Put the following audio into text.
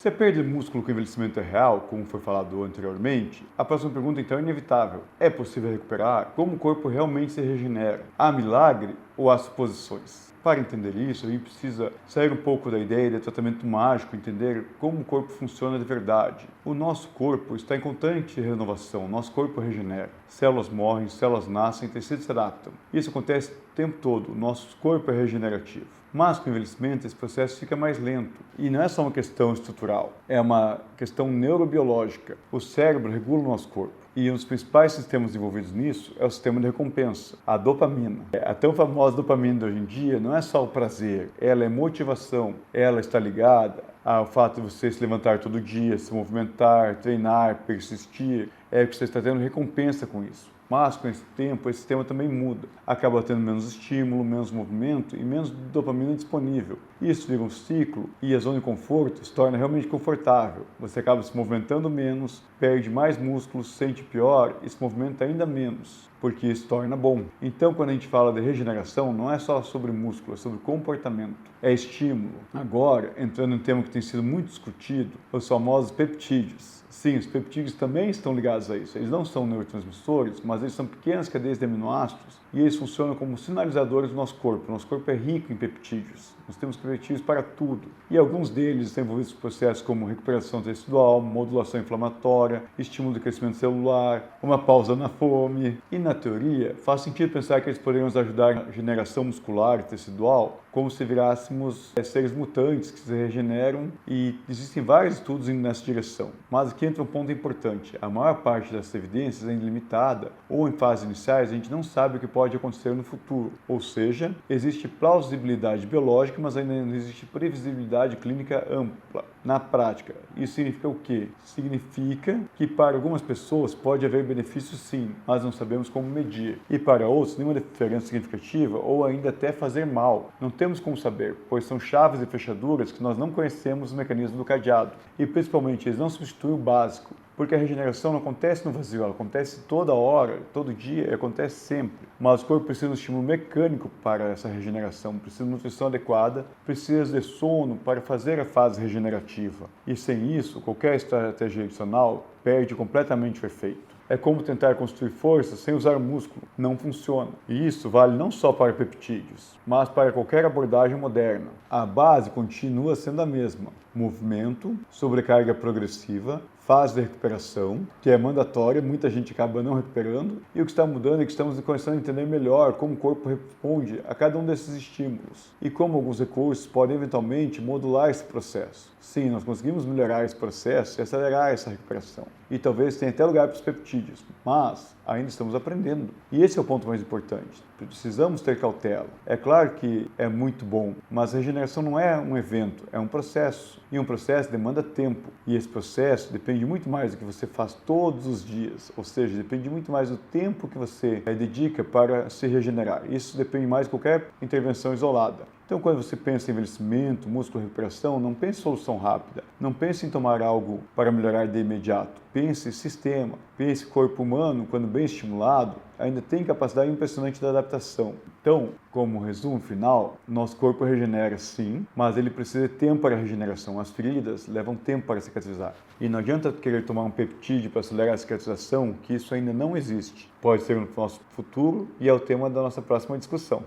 Se a perda de músculo com envelhecimento é real, como foi falado anteriormente, a próxima pergunta então é inevitável. É possível recuperar? Como o corpo realmente se regenera? Há milagre ou há suposições? Para entender isso, a gente precisa sair um pouco da ideia de tratamento mágico, entender como o corpo funciona de verdade. O nosso corpo está em constante renovação, nosso corpo regenera. Células morrem, células nascem, tecidos se adaptam. Isso acontece o tempo todo, o nosso corpo é regenerativo. Mas com o envelhecimento esse processo fica mais lento. E não é só uma questão estrutural, é uma questão neurobiológica. O cérebro regula o nosso corpo. E um dos principais sistemas envolvidos nisso é o sistema de recompensa, a dopamina. A tão famosa dopamina de hoje em dia não é só o prazer, ela é motivação, ela está ligada ao fato de você se levantar todo dia, se movimentar, treinar, persistir, é que você está tendo recompensa com isso. Mas com esse tempo, esse sistema também muda. Acaba tendo menos estímulo, menos movimento e menos dopamina disponível. Isso vira um ciclo e a zona de conforto se torna realmente confortável. Você acaba se movimentando menos, perde mais músculos, sente pior e se movimenta ainda menos, porque isso torna bom. Então, quando a gente fala de regeneração, não é só sobre músculo, é sobre comportamento, é estímulo. Agora, entrando em um tema que tem sido muito discutido, os famosos peptídeos. Sim, os peptídeos também estão ligados a isso. Eles não são neurotransmissores, mas eles são pequenas cadeias de aminoácidos e eles funcionam como sinalizadores do nosso corpo. Nosso corpo é rico em peptídeos. Nós temos peptídeos para tudo. E alguns deles estão envolvidos em processos como recuperação tecidual, modulação inflamatória, estímulo do crescimento celular, uma pausa na fome. E na teoria, faz sentido pensar que eles poderiam nos ajudar na regeneração muscular e tecidual, como se virássemos seres mutantes que se regeneram, e existem vários estudos indo nessa direção. Mas aqui entra um ponto importante. A maior parte dessas evidências é limitada ou em fases iniciais a gente não sabe o que pode acontecer no futuro. Ou seja, existe plausibilidade biológica, mas ainda não existe previsibilidade clínica ampla. Na prática, isso significa o quê? Significa que para algumas pessoas pode haver benefício sim, mas não sabemos como medir. E para outros, nenhuma diferença significativa ou ainda até fazer mal. Não temos como saber, pois são chaves e fechaduras que nós não conhecemos o mecanismo do cadeado. E principalmente, eles não substituem o básico, porque a regeneração não acontece no vazio, ela acontece toda hora, todo dia, acontece sempre. Mas o corpo precisa de um estímulo mecânico para essa regeneração, precisa de nutrição adequada, precisa de sono para fazer a fase regenerativa. E sem isso, qualquer estratégia adicional perde completamente o efeito. É como tentar construir força sem usar músculo. Não funciona. E isso vale não só para peptídeos, mas para qualquer abordagem moderna. A base continua sendo a mesma. Movimento, sobrecarga progressiva, fase de recuperação, que é mandatória, muita gente acaba não recuperando, e o que está mudando é que estamos começando a entender melhor como o corpo responde a cada um desses estímulos, e como alguns recursos podem eventualmente modular esse processo. Sim, nós conseguimos melhorar esse processo e acelerar essa recuperação. E talvez tenha até lugar para os peptídeos, mas ainda estamos aprendendo. E esse é o ponto mais importante. Precisamos ter cautela. É claro que é muito bom, mas a regeneração não é um evento, é um processo. E um processo demanda tempo. E esse processo depende muito mais do que você faz todos os dias. Ou seja, depende muito mais do tempo que você dedica para se regenerar. Isso depende mais de qualquer intervenção isolada. Então, quando você pensa em envelhecimento, músculo, recuperação, não pense em solução rápida. Não pense em tomar algo para melhorar de imediato. Pense em sistema. Pense corpo humano, quando bem estimulado, ainda tem capacidade impressionante de adaptação. Então, como resumo final, nosso corpo regenera sim, mas ele precisa de tempo para a regeneração. As feridas levam tempo para cicatrizar. E não adianta querer tomar um peptídeo para acelerar a cicatrização, que isso ainda não existe. Pode ser no nosso futuro e é o tema da nossa próxima discussão.